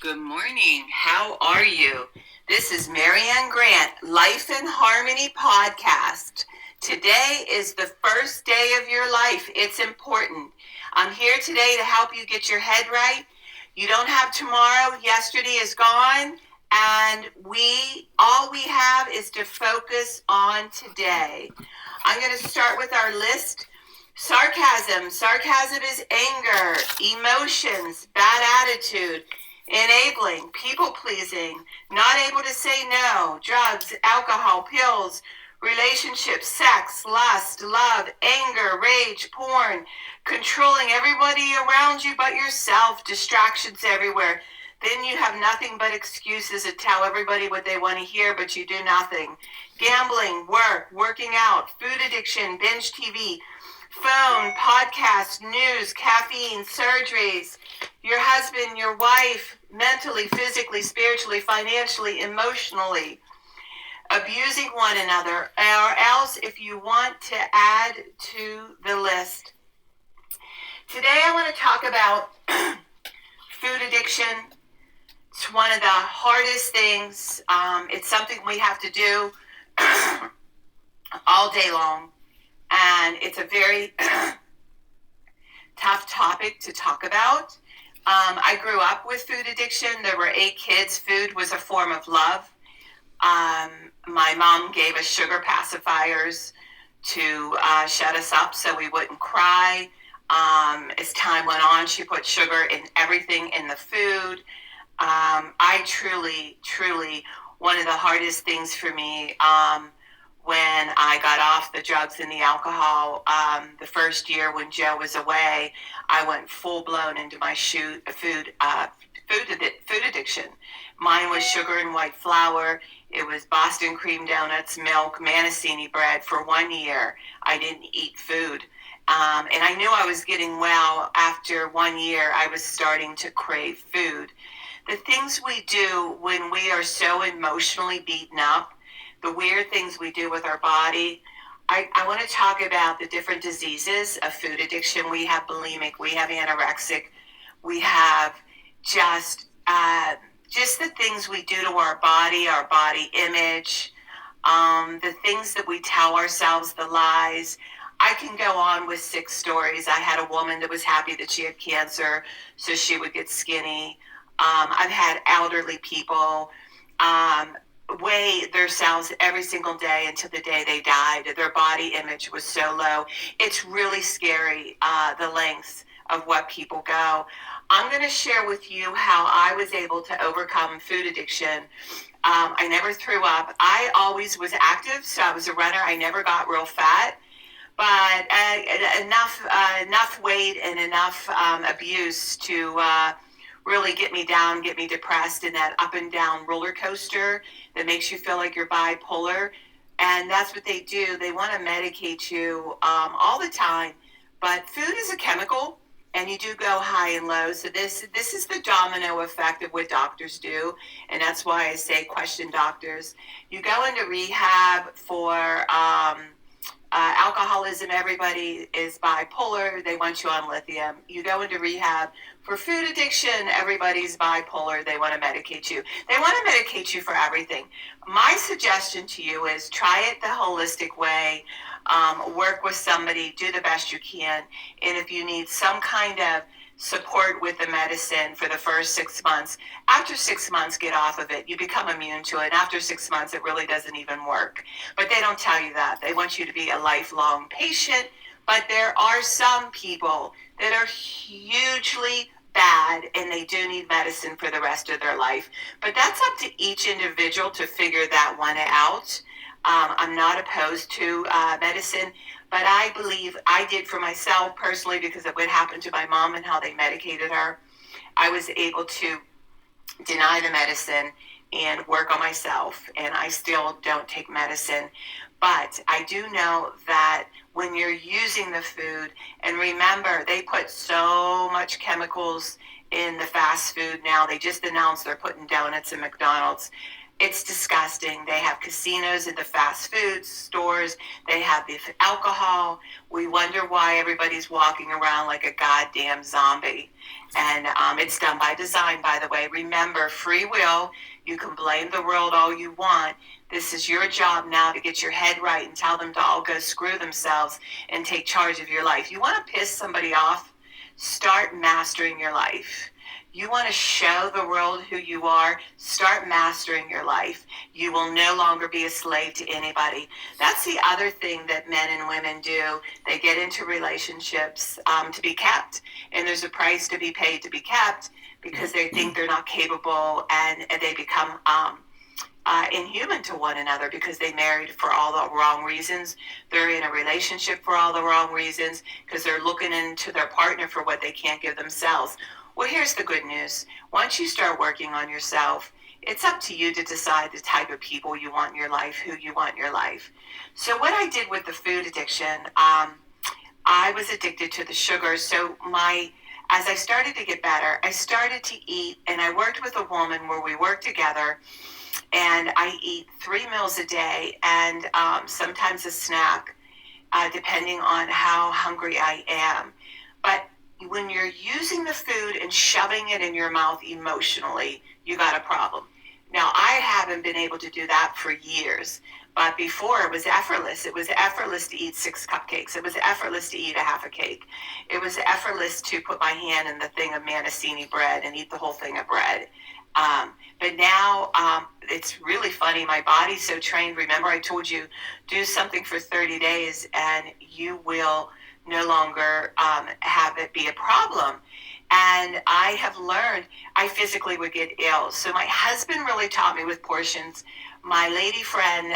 Good morning. How are you? This is Marianne Grant, Life in Harmony podcast. Today is the first day of your life. It's important. I'm here today to help you get your head right. You don't have tomorrow. Yesterday is gone. And all we have is to focus on today. I'm going to start with our list. Sarcasm. Sarcasm is anger, emotions, bad attitude, enabling, people pleasing, not able to say no, drugs, alcohol, pills, relationships, sex, lust, love, anger, rage, porn, controlling everybody around you but yourself, distractions everywhere. Then you have nothing but excuses to tell everybody what they want to hear, but you do nothing. Gambling, work, working out, food addiction, binge TV, phone, podcasts, news, caffeine, surgeries, your husband, your wife, mentally, physically, spiritually, financially, emotionally, abusing one another, or else if you want to add to the list. Today I want to talk about food addiction. It's one of the hardest things. It's something we have to do all day long. And it's a very tough topic to talk about. I grew up with food addiction. There were 8 kids. Food was a form of love. My mom gave us sugar pacifiers to shut us up so we wouldn't cry. As time went on, she put sugar in everything in the food. I truly, one of the hardest things for me when I got off the drugs and the alcohol, the first year when Joe was away, I went full blown into my food addiction. Mine was sugar and white flour. It was Boston cream donuts, milk, Manassini bread. For 1 year, I didn't eat food. And I knew I was getting well. After 1 year, I was starting to crave food. The things we do when we are so emotionally beaten up, the weird things we do with our body. I want to talk about the different diseases of food addiction. We have bulimic, we have anorexic, we have just the things we do to our body image, the things that we tell ourselves, the lies. I can go on with 6 stories. I had a woman that was happy that she had cancer, so she would get skinny. I've had elderly people weigh themselves every single day until the day they died. Their body image was so low. It's really scary, the lengths of what people go. I'm going to share with you how I was able to overcome food addiction. I never threw up. I always was active, so I was a runner. I never got real fat, but enough weight and enough abuse to really get me down, get me depressed in that up and down roller coaster that makes you feel like you're bipolar. And that's what they do. They want to medicate you all the time. But food is a chemical, and you do go high and low. So this is the domino effect of what doctors do. And that's why I say question doctors. You go into rehab for alcoholism. Everybody is bipolar. They want you on lithium. You go into rehab for food addiction. Everybody's bipolar. They want to medicate you. They want to medicate you for everything. My suggestion to you is try it the holistic way. Work with somebody. Do the best you can. And if you need some kind of support with the medicine for the first 6 months. After 6 months, get off of it. You become immune to it. After 6 months, it really doesn't even work. But they don't tell you that. They want you to be a lifelong patient. But there are some people that are hugely bad and they do need medicine for the rest of their life. But that's up to each individual to figure that one out. I'm not opposed to medicine, but I believe I did for myself personally because of what happened to my mom and how they medicated her. I was able to deny the medicine and work on myself, and I still don't take medicine. But I do know that when you're using the food, and remember, they put so much chemicals in the fast food now. They just announced they're putting donuts in McDonald's. It's disgusting. They have casinos at the fast food stores. They have the alcohol. We wonder why everybody's walking around like a goddamn zombie. And it's done by design, by the way. Remember, free will. You can blame the world all you want. This is your job now to get your head right and tell them to all go screw themselves and take charge of your life. You want to piss somebody off? Start mastering your life. You want to show the world who you are? Start mastering your life. You will no longer be a slave to anybody. That's the other thing that men and women do. They get into relationships to be kept, and there's a price to be paid to be kept because they think they're not capable, and they become inhuman to one another because they married for all the wrong reasons. They're in a relationship for all the wrong reasons because they're looking into their partner for what they can't give themselves. Well, here's the good news. Once you start working on yourself, it's up to you to decide the type of people you want in your life, who you want in your life. So what I did with the food addiction, I was addicted to the sugar. So as I started to get better, I started to eat, and I worked with a woman where we worked together, and I eat 3 meals a day and sometimes a snack, depending on how hungry I am. But when you're using the food and shoving it in your mouth emotionally, you got a problem. Now, I haven't been able to do that for years, but before it was effortless. It was effortless to eat 6 cupcakes. It was effortless to eat a half a cake. It was effortless to put my hand in the thing of Manassini bread and eat the whole thing of bread. But now it's really funny. My body's so trained. Remember, I told you, do something for 30 days and you will no longer have it be a problem. And I have learned I physically would get ill. So my husband really taught me with portions. My lady friend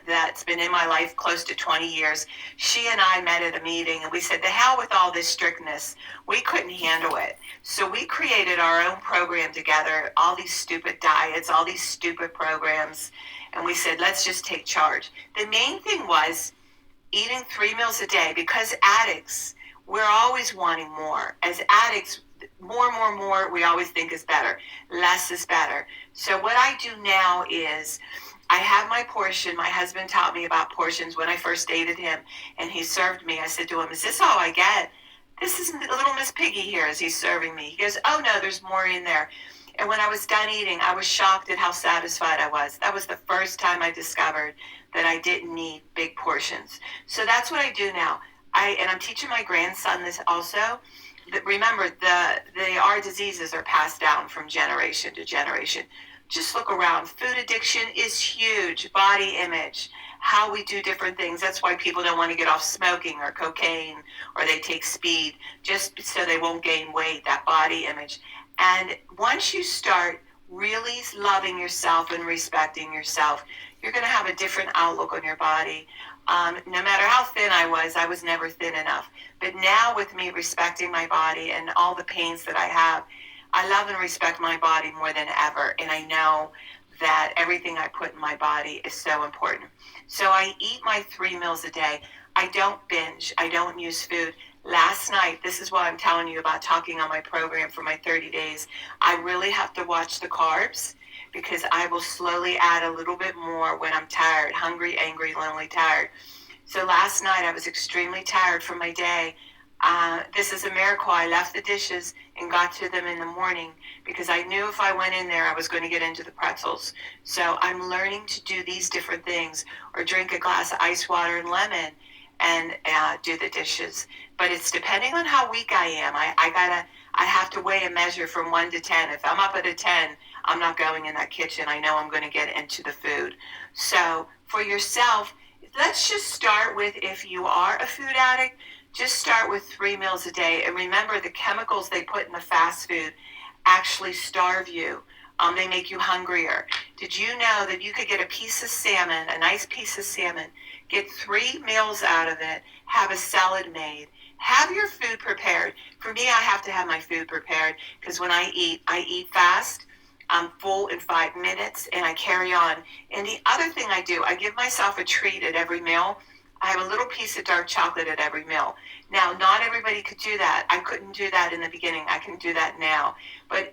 that's been in my life close to 20 years, she and I met at a meeting and we said, the hell with all this strictness. We couldn't handle it. So we created our own program together, all these stupid diets, all these stupid programs. And we said, let's just take charge. The main thing was eating 3 meals a day, because addicts, we're always wanting more. As addicts, more, we always think is better. Less is better. So what I do now is I have my portion. My husband taught me about portions when I first dated him, and he served me. I said to him, is this all I get? This is little Miss Piggy here as he's serving me. He goes, oh no, there's more in there. And when I was done eating, I was shocked at how satisfied I was. That was the first time I discovered that I didn't need big portions. So that's what I do now. I'm teaching my grandson this also. Remember, our diseases are passed down from generation to generation. Just look around. Food addiction is huge. Body image, how we do different things. That's why people don't want to get off smoking or cocaine, or they take speed just so they won't gain weight, that body image. And once you start really loving yourself and respecting yourself, you're going to have a different outlook on your body. No matter how thin I was never thin enough. But now with me respecting my body and all the pains that I have, I love and respect my body more than ever. And I know that everything I put in my body is so important. So I eat my 3 meals a day. I don't binge. I don't use food. Last night, this is what I'm telling you about talking on my program for my 30 days. I really have to watch the carbs because I will slowly add a little bit more when I'm tired, hungry, angry, lonely, tired. So last night I was extremely tired from my day. This is a miracle. I left the dishes and got to them in the morning because I knew if I went in there, I was going to get into the pretzels. So I'm learning to do these different things, or drink a glass of ice water and lemon and do the dishes. But it's depending on how weak I am. I have to weigh a measure from 1 to 10. If I'm up at a 10, I'm not going in that kitchen. I know I'm going to get into the food. So for yourself, let's just start with, if you are a food addict, just start with 3 meals a day. And remember, the chemicals they put in the fast food actually starve you. They make you hungrier. Did you know that you could get a piece of salmon, a nice piece of salmon, get 3 meals out of it, have a salad made, have your food prepared? For me, I have to have my food prepared because when I eat fast. I'm full in 5 minutes and I carry on. And the other thing I do, I give myself a treat at every meal. I have a little piece of dark chocolate at every meal. Now, not everybody could do that. I couldn't do that in the beginning. I can do that now. But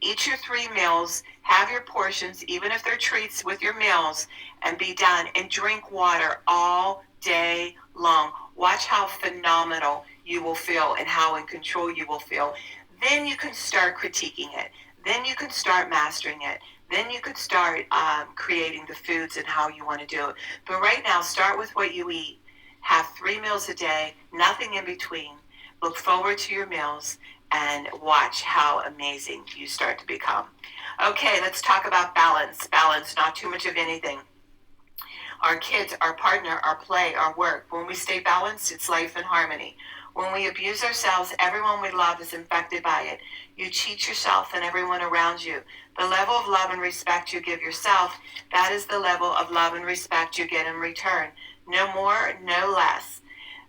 eat your 3 meals, have your portions, even if they're treats with your meals, and be done. And drink water all day long. Watch how phenomenal you will feel and how in control you will feel. Then you can start critiquing it. Then you can start mastering it. Then you could start creating the foods and how you want to do it. But right now, start with what you eat. Have 3 meals a day, nothing in between. Look forward to your meals and watch how amazing you start to become. Okay, let's talk about balance. Balance, not too much of anything. Our kids, our partner, our play, our work. When we stay balanced, it's life in harmony. When we abuse ourselves, everyone we love is infected by it. You cheat yourself and everyone around you. The level of love and respect you give yourself, that is the level of love and respect you get in return. No more, no less.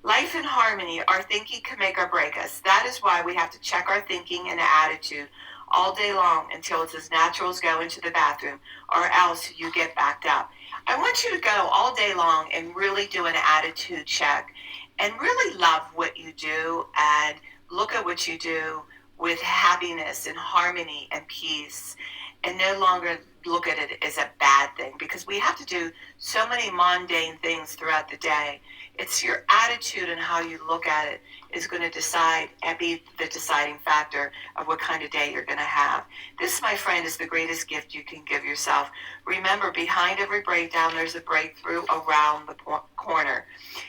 Life in harmony, our thinking can make or break us. That is why we have to check our thinking and attitude all day long until it's as natural as going to the bathroom, or else you get backed up. I want you to go all day long and really do an attitude check and really love what you do and look at what you do with happiness and harmony and peace, and no longer look at it as a bad thing, because we have to do so many mundane things throughout the day. It's your attitude and how you look at it is going to decide and be the deciding factor of what kind of day you're going to have. This, my friend, is the greatest gift you can give yourself. Remember, behind every breakdown, there's a breakthrough around the corner.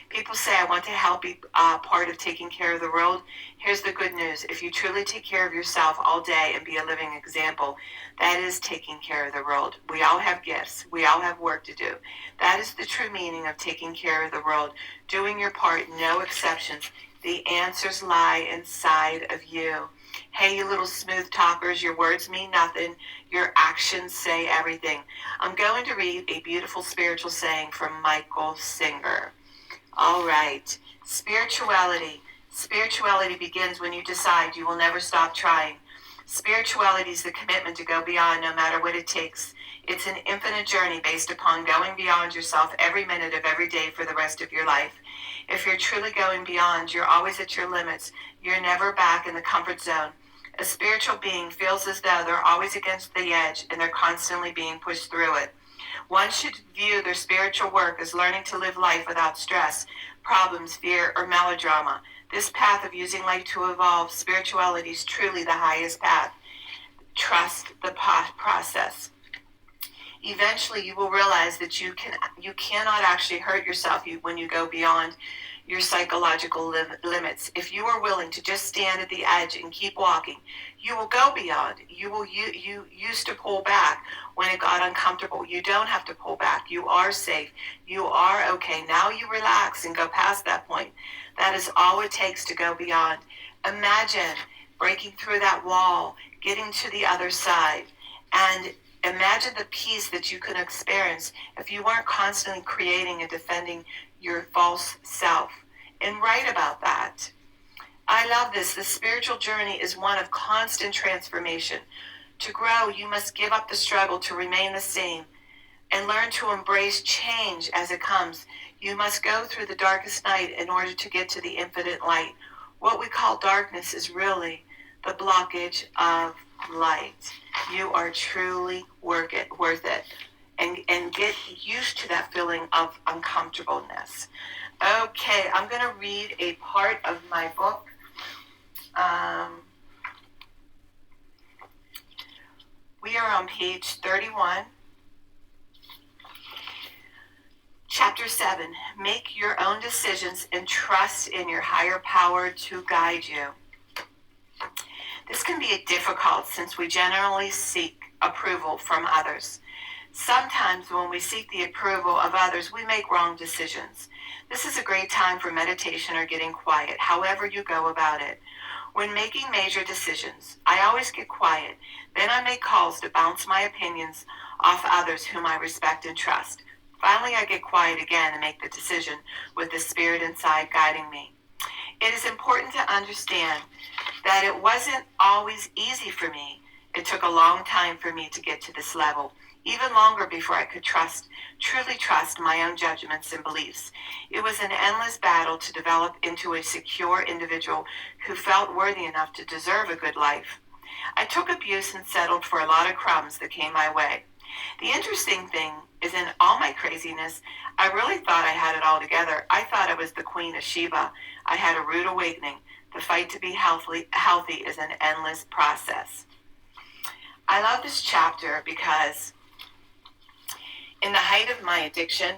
People say, I want to help be part of taking care of the world. Here's the good news. If you truly take care of yourself all day and be a living example, that is taking care of the world. We all have gifts. We all have work to do. That is the true meaning of taking care of the world. Doing your part, no exceptions. The answers lie inside of you. Hey, you little smooth talkers, your words mean nothing. Your actions say everything. I'm going to read a beautiful spiritual saying from Michael Singer. All right. Spirituality. Spirituality begins when you decide you will never stop trying. Spirituality is the commitment to go beyond no matter what it takes. It's an infinite journey based upon going beyond yourself every minute of every day for the rest of your life. If you're truly going beyond, you're always at your limits. You're never back in the comfort zone. A spiritual being feels as though they're always against the edge and they're constantly being pushed through it. One should view their spiritual work as learning to live life without stress, problems, fear, or melodrama. This path of using life to evolve, spirituality is truly the highest path. Trust the process. Eventually, you will realize that you cannot actually hurt yourself when you go beyond your psychological limits. If you are willing to just stand at the edge and keep walking, you will go beyond. You used to pull back when it got uncomfortable. You don't have to pull back. You are safe. You are okay. Now you relax and go past that point. That is all it takes to go beyond. Imagine breaking through that wall, getting to the other side, and imagine the peace that you could experience if you weren't constantly creating and defending your false self. And write about that. I love this. The spiritual journey is one of constant transformation. To grow, you must give up the struggle to remain the same and learn to embrace change as it comes. You must go through the darkest night in order to get to the infinite light. What we call darkness is really the blockage of light. You are truly worth it. And get used to that feeling of uncomfortableness. Okay, I'm going to read a part of my book. We are on page 31. Chapter 7, make your own decisions and trust in your higher power to guide you. This can be difficult since we generally seek approval from others. Sometimes when we seek the approval of others, we make wrong decisions. This is a great time for meditation or getting quiet, however you go about it. When making major decisions, I always get quiet. Then I make calls to bounce my opinions off others whom I respect and trust. Finally, I get quiet again and make the decision with the spirit inside guiding me. It is important to understand that it wasn't always easy for me. It took a long time for me to get to this level. even longer before I could truly trust my own judgments and beliefs. It was an endless battle to develop into a secure individual who felt worthy enough to deserve a good life. I took abuse and settled for a lot of crumbs that came my way. The interesting thing is, in all my craziness, I really thought I had it all together. I thought I was the Queen of Sheba. I had a rude awakening. The fight to be healthy is an endless process. I love this chapter because in the height of my addiction,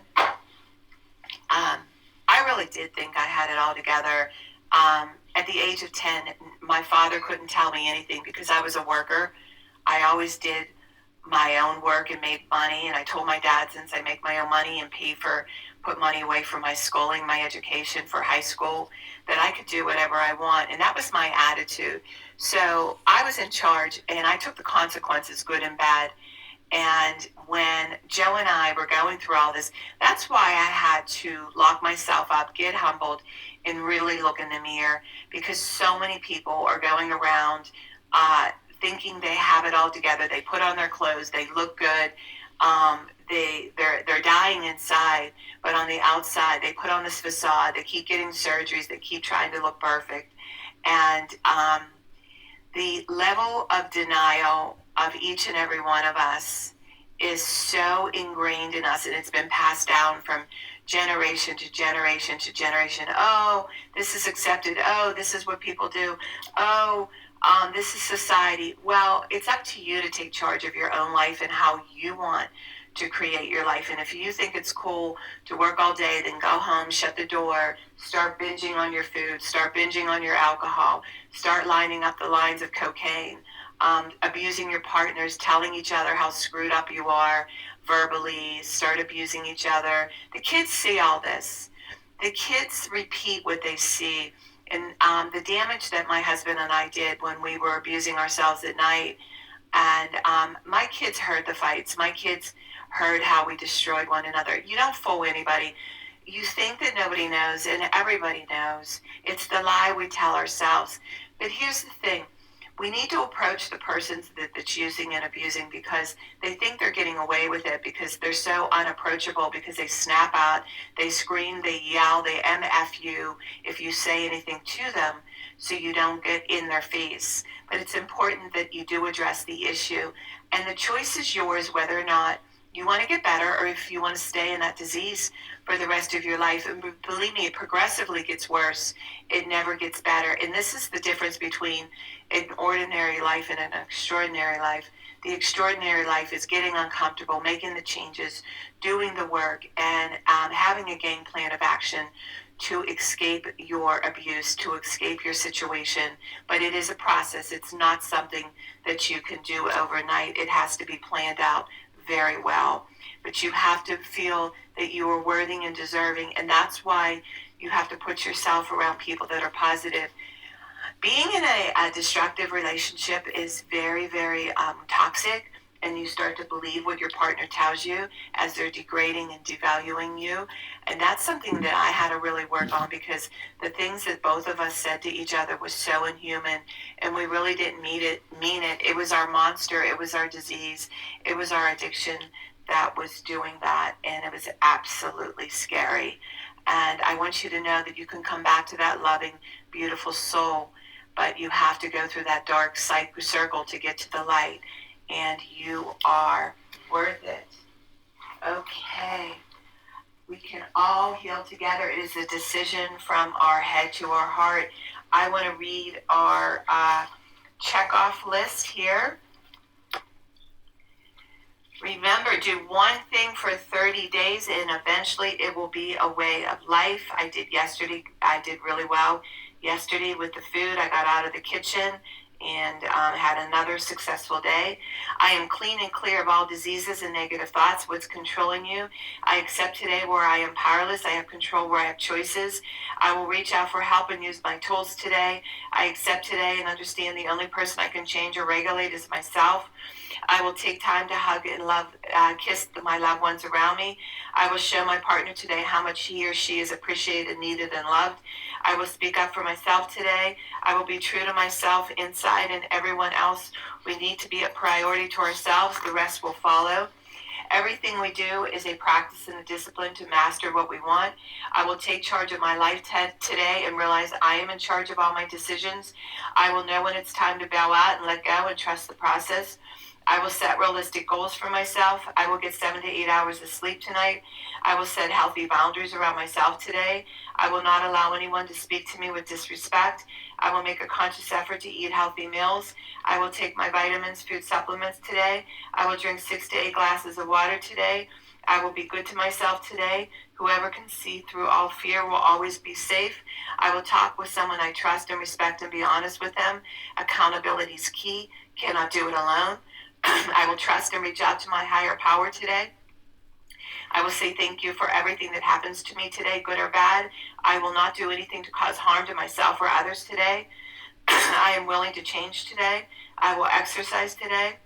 I really did think I had it all together. At the age of 10, my father couldn't tell me anything because I was a worker. I always did my own work and made money, and I told my dad, since I make my own money and put money away for my schooling, my education for high school, that I could do whatever I want. And that was my attitude. So I was in charge, and I took the consequences, good and bad. And when Joe and I were going through all this, that's why I had to lock myself up, get humbled, and really look in the mirror, because so many people are going around thinking they have it all together. They put on their clothes, they look good, they're dying inside, but on the outside they put on this facade. They keep getting surgeries. They keep trying to look perfect, and the level of denial of each and every one of us is so ingrained in us, and it's been passed down from generation to generation to generation. Oh, this is accepted. Oh, this is what people do. Oh, this is society. Well, it's up to you to take charge of your own life and how you want to create your life. And if you think it's cool to work all day, then go home, shut the door, start binging on your food, start binging on your alcohol, start lining up the lines of cocaine, abusing your partners, telling each other how screwed up you are verbally, start abusing each other. The kids see all this. The kids repeat what they see. And the damage that my husband and I did when we were abusing ourselves at night, and my kids heard the fights. My kids heard how we destroyed one another. You don't fool anybody. You think that nobody knows, and everybody knows. It's the lie we tell ourselves. But here's the thing. We need to approach the person that's using and abusing, because they think they're getting away with it, because they're so unapproachable, because they snap out, they scream, they yell, they MF you if you say anything to them, so you don't get in their face. But it's important that you do address the issue, and the choice is yours whether or not you want to get better, or if you want to stay in that disease for the rest of your life. And believe me, it progressively gets worse. It never gets better. And this is the difference between an ordinary life and an extraordinary life. The extraordinary life is getting uncomfortable, making the changes, doing the work, and having a game plan of action to escape your abuse, to escape your situation. But it is a process. It's not something that you can do overnight. It has to be planned out very well. But you have to feel that you are worthy and deserving, and that's why you have to put yourself around people that are positive. Being in a destructive relationship is very, very toxic, and you start to believe what your partner tells you as they're degrading and devaluing you. And that's something that I had to really work on, because the things that both of us said to each other was so inhuman, and we really didn't mean it. It was our monster. It was our disease. It was our addiction that was doing that, and it was absolutely scary. And I want you to know that you can come back to that loving, beautiful soul, but you have to go through that dark circle to get to the light, and you are worth it. Okay. We can all heal together. It is a decision from our head to our heart. I want to read our check-off list here. Remember, do one thing for 30 days, and eventually it will be a way of life. I did really well yesterday with the food. I got out of the kitchen and had another successful day. I am clean and clear of all diseases and negative thoughts. What's controlling you? I accept today where I am powerless. I have control where I have choices. I will reach out for help and use my tools today. I accept today and understand the only person I can change or regulate is myself. I will take time to hug and kiss my loved ones around me. I will show my partner today how much he or she is appreciated, needed, and loved. I will speak up for myself today. I will be true to myself inside and everyone else. We need to be a priority to ourselves. The rest will follow. Everything we do is a practice and a discipline to master what we want. I will take charge of my life today and realize I am in charge of all my decisions. I will know when it's time to bow out and let go and trust the process. I will set realistic goals for myself. I will get 7 to 8 hours of sleep tonight. I will set healthy boundaries around myself today. I will not allow anyone to speak to me with disrespect. I will make a conscious effort to eat healthy meals. I will take my vitamins, food supplements today. I will drink 6 to 8 glasses of water today. I will be good to myself today. Whoever can see through all fear will always be safe. I will talk with someone I trust and respect and be honest with them. Accountability is key. Cannot do it alone. I will trust and reach out to my higher power today. I will say thank you for everything that happens to me today, good or bad. I will not do anything to cause harm to myself or others today. I am willing to change today. I will exercise today.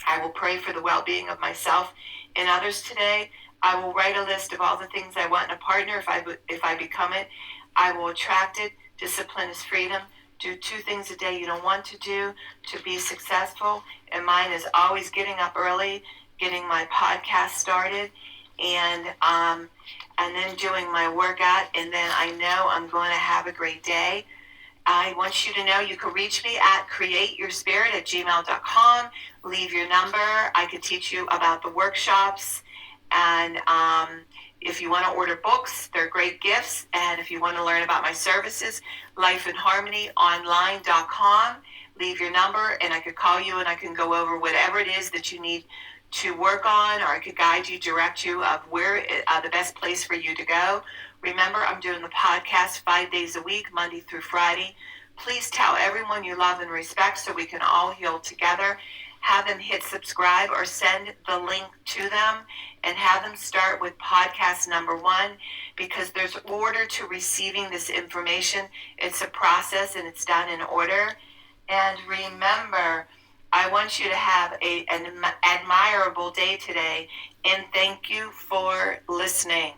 I will pray for the well-being of myself and others today. I will write a list of all the things I want in a partner if I become it. I will attract it. Discipline is freedom. Do 2 things a day you don't want to do to be successful. And mine is always getting up early, getting my podcast started, and then doing my workout. And then I know I'm going to have a great day. I want you to know you can reach me at createyourspirit@gmail.com. Leave your number. I could teach you about the workshops. And if you want to order books, they're great gifts. And if you want to learn about my services, lifeandharmonyonline.com. Leave your number and I could call you and I can go over whatever it is that you need to work on, or I could guide you, direct you of where the best place for you to go. Remember, I'm doing the podcast 5 days a week, Monday through Friday. Please tell everyone you love and respect so we can all heal together. Have them hit subscribe or send the link to them and have them start with podcast number 1, because there's order to receiving this information. It's a process and it's done in order. And remember, I want you to have an admirable day today, and thank you for listening.